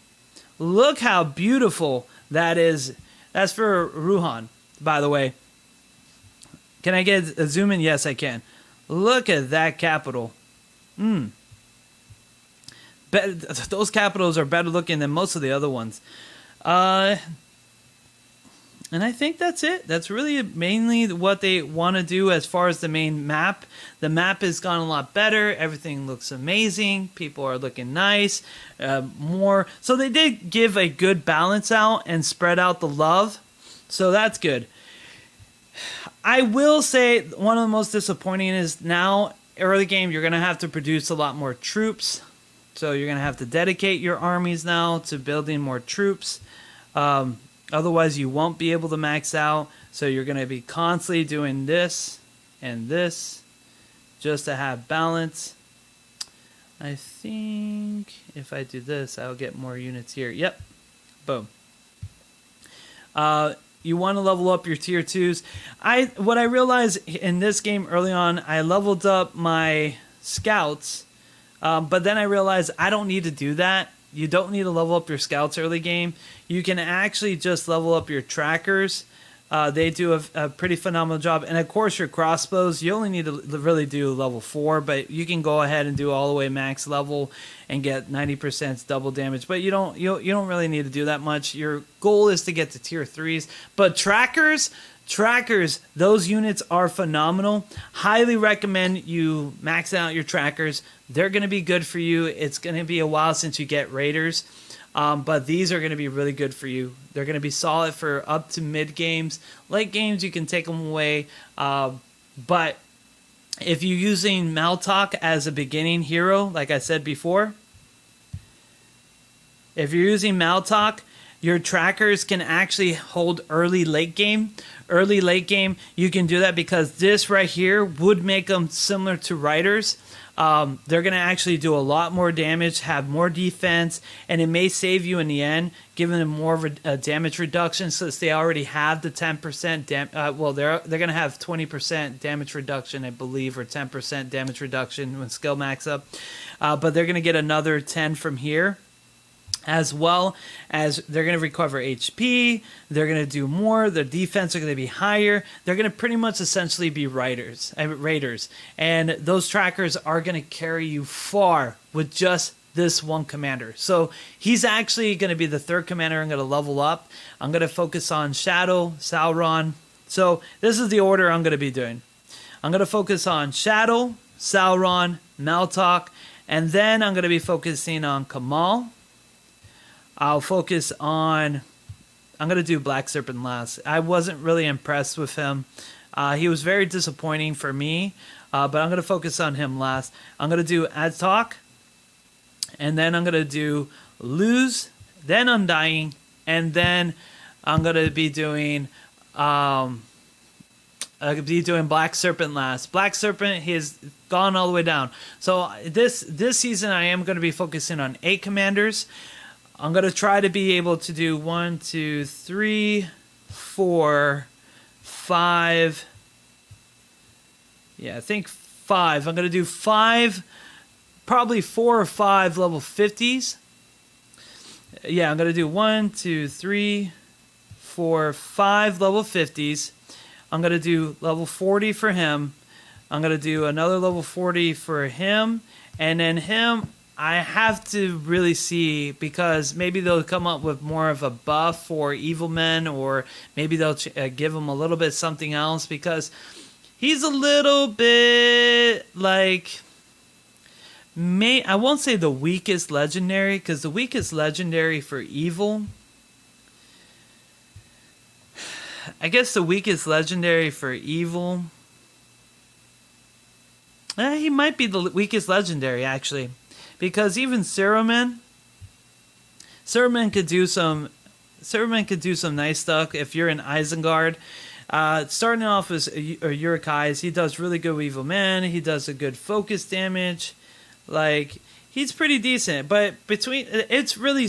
Look how beautiful that is. That's for Rohan, by the way. Can I get a zoom in? Yes, I can. Look at that capital. Those capitals are better looking than most of the other ones. And I think that's it. That's really mainly what they want to do as far as the main map. The map has gone a lot better. Everything looks amazing. People are looking nice. More. So they did give a good balance out and spread out the love. So that's good. I will say one of the most disappointing is now, early game, you're going to have to produce a lot more troops. So you're going to have to dedicate your armies now to building more troops. Otherwise, you won't be able to max out. So you're going to be constantly doing this and this just to have balance. I think if I do this, I'll get more units here. Yep. Boom. You want to level up your tier 2s. What I realized in this game early on, I leveled up my scouts. But then I realized I don't need to do that. You don't need to level up your scouts early game. You can actually just level up your trackers. They do a pretty phenomenal job. And of course your crossbows, you only need to really do level 4, but you can go ahead and do all the way max level and get 90% double damage. But you don't really need to do that much. Your goal is to get to tier 3s. But trackers, those units are phenomenal. Highly recommend you max out your trackers. They're going to be good for you. It's going to be a while since you get raiders. But these are going to be really good for you. They're going to be solid for up to mid games. Late games, you can take them away. But if you're using Maltok as a beginning hero, like I said before, if you're using Maltok, your trackers can actually hold early late game. Early late game, you can do that because this right here would make them similar to riders. They're going to actually do a lot more damage, have more defense, and it may save you in the end, giving them more of a damage reduction since they already have the 10% they're going to have 20% damage reduction, I believe, or 10% damage reduction when skill max up. But they're going to get another 10 from here, as well as they're going to recover HP. They're going to do more. Their defense are going to be higher. They're going to pretty much essentially be raiders. And those trackers are going to carry you far with just this one commander. So he's actually going to be the third commander I'm going to level up. I'm going to focus on Shadow, Sauron. So this is the order I'm going to be doing. I'm going to focus on Shadow, Sauron, Maltok, and then I'm going to be focusing on Kamal. I'm going to do Black Serpent last. I wasn't really impressed with him. He was very disappointing for me, but I'm going to focus on him last. I'm going to do Aztok, and then I'm going to do Luz, then Undying, and then I'm gonna be doing Black Serpent last. Black Serpent, he has gone all the way down. So this season I am going to be focusing on 8 commanders. I'm going to try to be able to do 1, 2, 3, 4, 5. Yeah, I think 5. I'm going to do 5, probably 4 or 5 level 50s. Yeah, I'm going to do 1, 2, 3, 4, 5 level 50s. I'm going to do level 40 for him. I'm going to do another level 40 for him. And then him, I have to really see, because maybe they'll come up with more of a buff for evil men, or maybe they'll give him a little bit something else, because he's a little bit like, I won't say the weakest legendary, because the weakest legendary for evil, I guess the weakest legendary for evil, he might be the weakest legendary, actually. Because even Saruman could do some nice stuff if you're in Isengard. Starting off as Uruk-hai's, he does really good with Evil Man. He does a good focus damage. Like, he's pretty decent. But it's really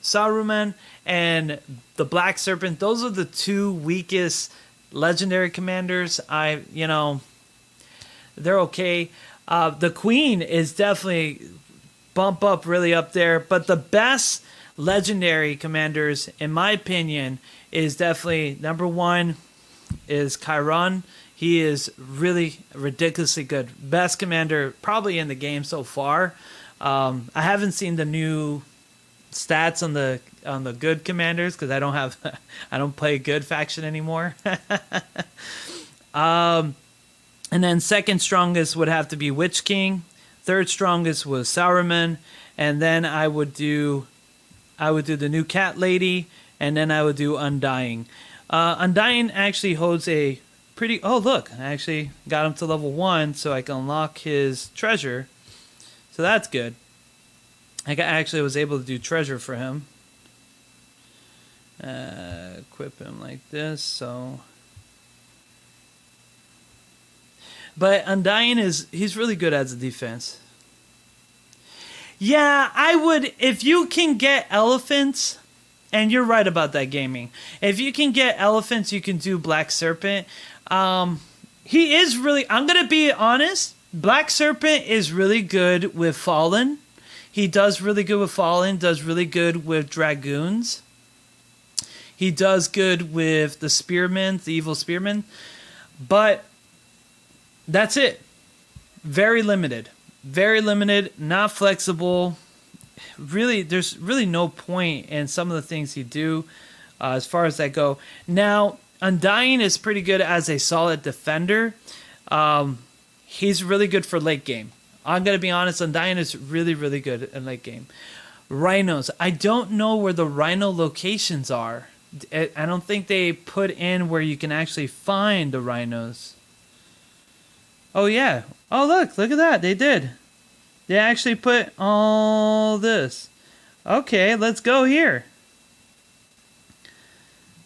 Saruman and the Black Serpent. Those are the 2 weakest legendary commanders. They're okay. The Queen is definitely bump up really up there, but the best legendary commanders, in my opinion, is definitely number 1 is Chiron. He is really ridiculously good. Best commander probably in the game so far. I haven't seen the new stats on the good commanders, because I don't play good faction anymore. And then second strongest would have to be Witch King. Third strongest was Saruman, and then I would do the new Cat Lady, and then I would do Undying. Undying actually holds a pretty. Oh look, I actually got him to level 1, so I can unlock his treasure. So that's good. I actually was able to do treasure for him. Equip him like this, so. But Undying he's really good as a defense. Yeah, I would, if you can get elephants, and you're right about that, gaming. If you can get elephants, you can do Black Serpent. He is really, I'm going to be honest, Black Serpent is really good with Fallen. He does really good with Fallen, does really good with Dragoons. He does good with the Spearmen, the evil Spearmen. But that's it. Very limited. Very limited, not flexible. Really, there's really no point in some of the things he do as far as that go. Now, Undying is pretty good as a solid defender. He's really good for late game. I'm going to be honest, Undying is really, really good in late game. Rhinos. I don't know where the rhino locations are. I don't think they put in where you can actually find the rhinos. Oh, yeah. Oh, look at that. They did. They actually put all this. Okay, let's go here.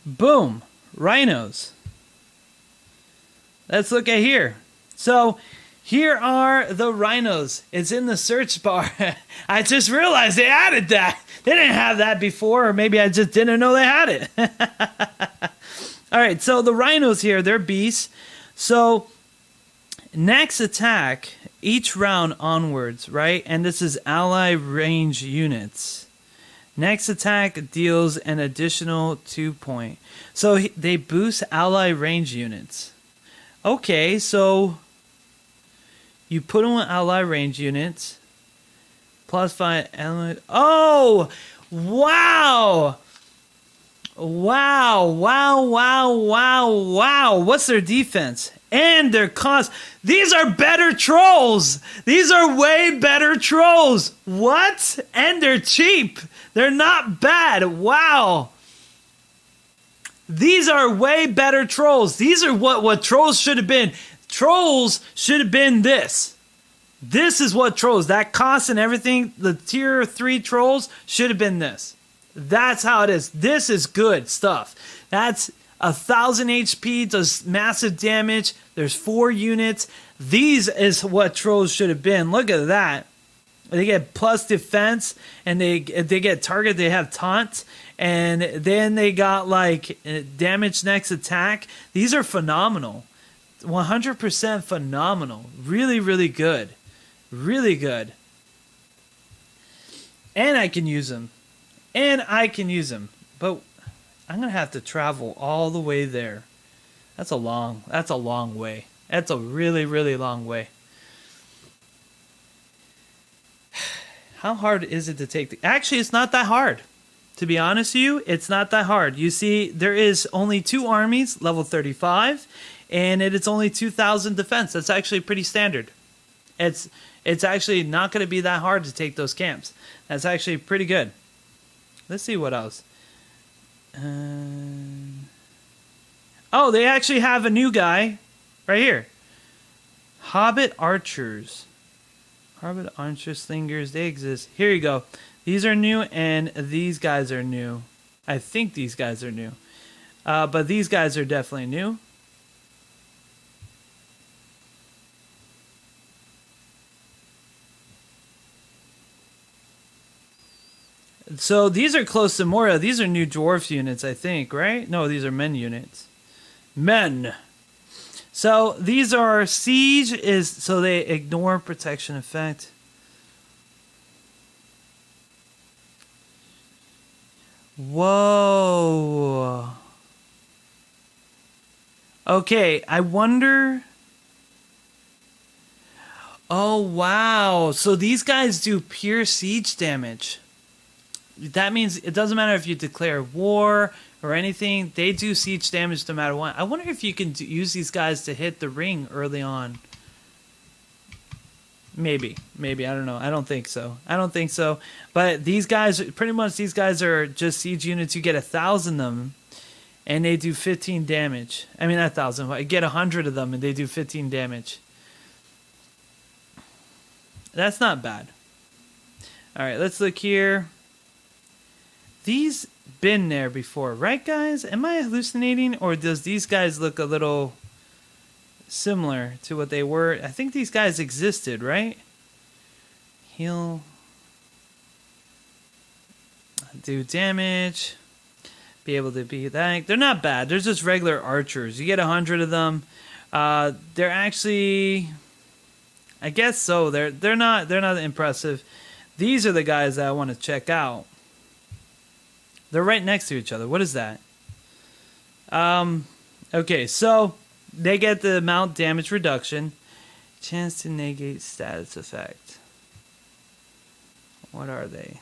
Boom. Rhinos. Let's look at here. So, here are the rhinos. It's in the search bar. I just realized they added that. They didn't have that before, or maybe I just didn't know they had it. All right, so the rhinos here, they're beasts. So, next attack, each round onwards, right? And this is ally range units. Next attack deals an additional 2 point. So they boost ally range units. Okay, so you put on ally range units. Plus 5 ally. Oh! Wow! Wow! What's their defense? And their cost. These are better trolls. These are way better trolls. What? And they're cheap. They're not bad. Wow. These are way better trolls. These are what trolls should have been. Trolls should have been this. This is what trolls. That cost and everything, the tier 3 trolls should have been this. That's how it is. This is good stuff. That's 1,000 HP, does massive damage. There's 4 units. These is what trolls should have been. Look at that. They get plus defense, and they get target. They have taunt, and then they got like damage next attack. These are phenomenal. 100% phenomenal. Really, really good. Really good. And I can use them. But I'm going to have to travel all the way there. That's a long way. That's a really, really long way. How hard is it to take? Actually, it's not that hard. To be honest with you, it's not that hard. You see, there is only 2 armies, level 35, and it's only 2,000 defense. That's actually pretty standard. It's actually not going to be that hard to take those camps. That's actually pretty good. Let's see what else. Oh, they actually have a new guy right here. Hobbit archers. Hobbit archer slingers, they exist. Here you go. These are new, and these guys are new. I think these guys are new. But these guys are definitely new. So these are close to Moria. These are new dwarf units, I think, right? No, these are men units. Men. So these are siege is so they ignore protection effect. Whoa. Okay, I wonder. Oh wow. So these guys do pure siege damage. That means it doesn't matter if you declare war or anything. They do siege damage no matter what. I wonder if you can use these guys to hit the ring early on. Maybe. I don't know. I don't think so. But these guys, pretty much these guys are just siege units. You get 1,000 of them, and they do 15 damage. I mean, not 1,000. I get 100 of them, and they do 15 damage. That's not bad. All right, let's look here. These been there before, right, guys? Am I hallucinating, or does these guys look a little similar to what they were? I think these guys existed, right? Heal. Do damage. Be able to be that. They're not bad. They're just regular archers. You get 100 of them. They're actually, I guess so. They're not impressive. These are the guys that I want to check out. They're right next to each other. What is that? Okay, so they get the amount damage reduction. Chance to negate status effect. What are they?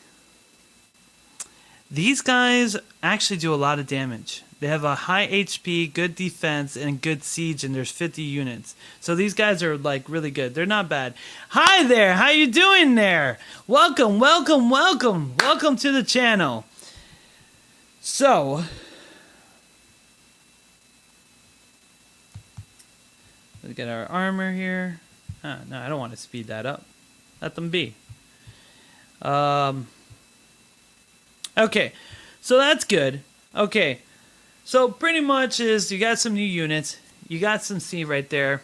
These guys actually do a lot of damage. They have a high HP, good defense, and good siege, and there's 50 units. So these guys are like really good. They're not bad. Hi there, how you doing there? Welcome to the channel. So, let's get our armor here. No, I don't want to speed that up. Let them be. Okay, so that's good. Okay, so pretty much is you got some new units. You got some C right there.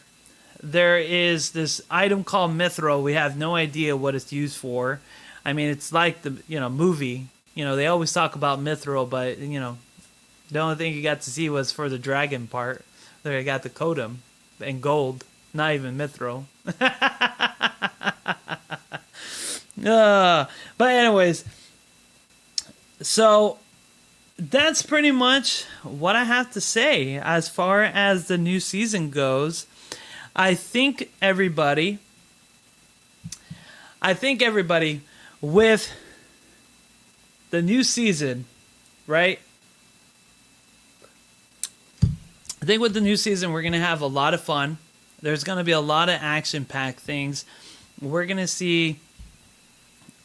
There is this item called mithril. We have no idea what it's used for. I mean, it's like the movie. They always talk about mithril, but the only thing you got to see was for the dragon part. There you got the Kodum and gold, not even mithril. But anyways, so that's pretty much what I have to say as far as the new season goes. I think everybody with the new season, right? I think with the new season, we're going to have a lot of fun. There's going to be a lot of action-packed things. We're going to see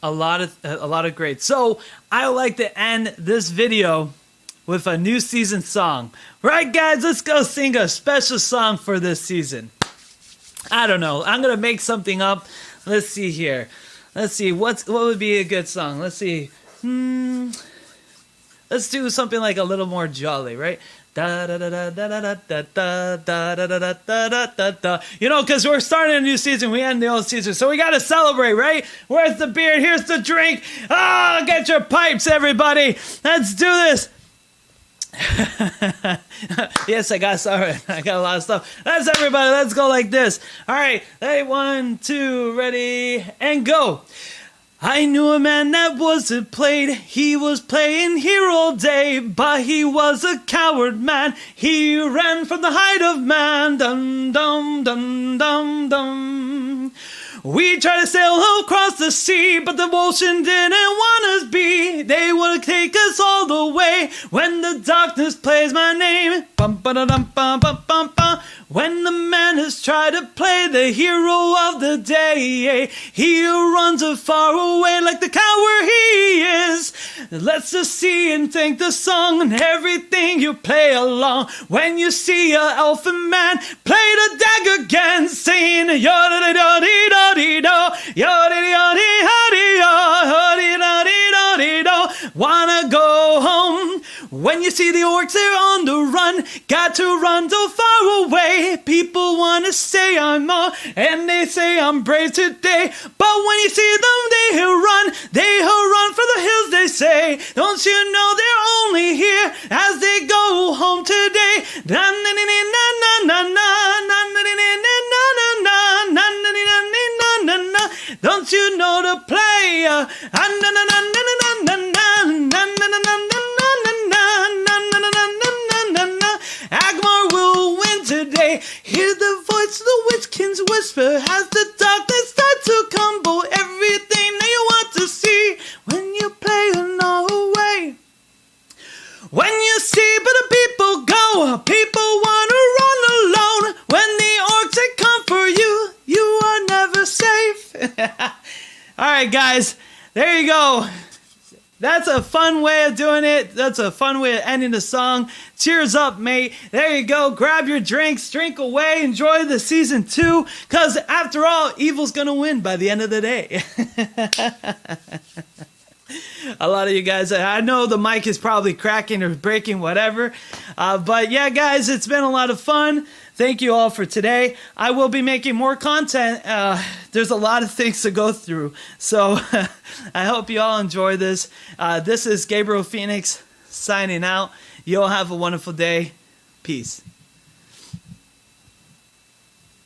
a lot of great. So I would like to end this video with a new season song. Right, guys? Let's go sing a special song for this season. I don't know. I'm going to make something up. Let's see here. Let's see. What would be a good song? Let's see. let's do something like a little more jolly, right? Da da da da da da da da da da da da da da da. You know, because we're starting a new season, we end the old season, so we gotta celebrate, right? Where's the beer? Here's the drink. Ah, get your pipes, everybody. Let's do this. Yes, I got a lot of stuff. That's everybody. Let's go like this. All right, hey, 1, 2, ready, and go. I knew a man that wasn't played. He was playing here all day, but he was a coward man. He ran from the height of man. Dum dum dum dum dum. We tried to sail across the sea, but the ocean didn't want us be. They would take us all the way when the darkness plays my name. Bum ba da dum bum bum bum bum. When the man has tried to play the hero of the day, he runs far away like the coward he is. Let's just see and think the song and everything you play along. When you see a elfin man play the dagger again, singing yo-da-da-da-dee-da-dee-do, yo-da-da-dee-da-dee-do, wanna go home. When you see the orcs, they're on the run. Got to run so far away. People want to say I'm more, and they say I'm brave today. But when you see them, they run for the hills, they say. Don't you know they're only here as they go home today? Don't you know to play? Agmar will win today. Hear the voice of the Witchkins whisper as the darkness starts to crumble. Everything that you want to see when you play away. When you see but the people go, people want to run alone. When the orcs they come for you, you are never safe. All right, guys, there you go. That's a fun way of doing it. That's a fun way of ending the song. Cheers up, mate. There you go. Grab your drinks, drink away, enjoy the season 2. Because after all, evil's going to win by the end of the day. A lot of you guys, I know the mic is probably cracking or breaking, whatever. But yeah, guys, it's been a lot of fun. Thank you all for today. I will be making more content. There's a lot of things to go through. So I hope you all enjoy this. This is Gabriel Phoenix signing out. You all have a wonderful day. Peace.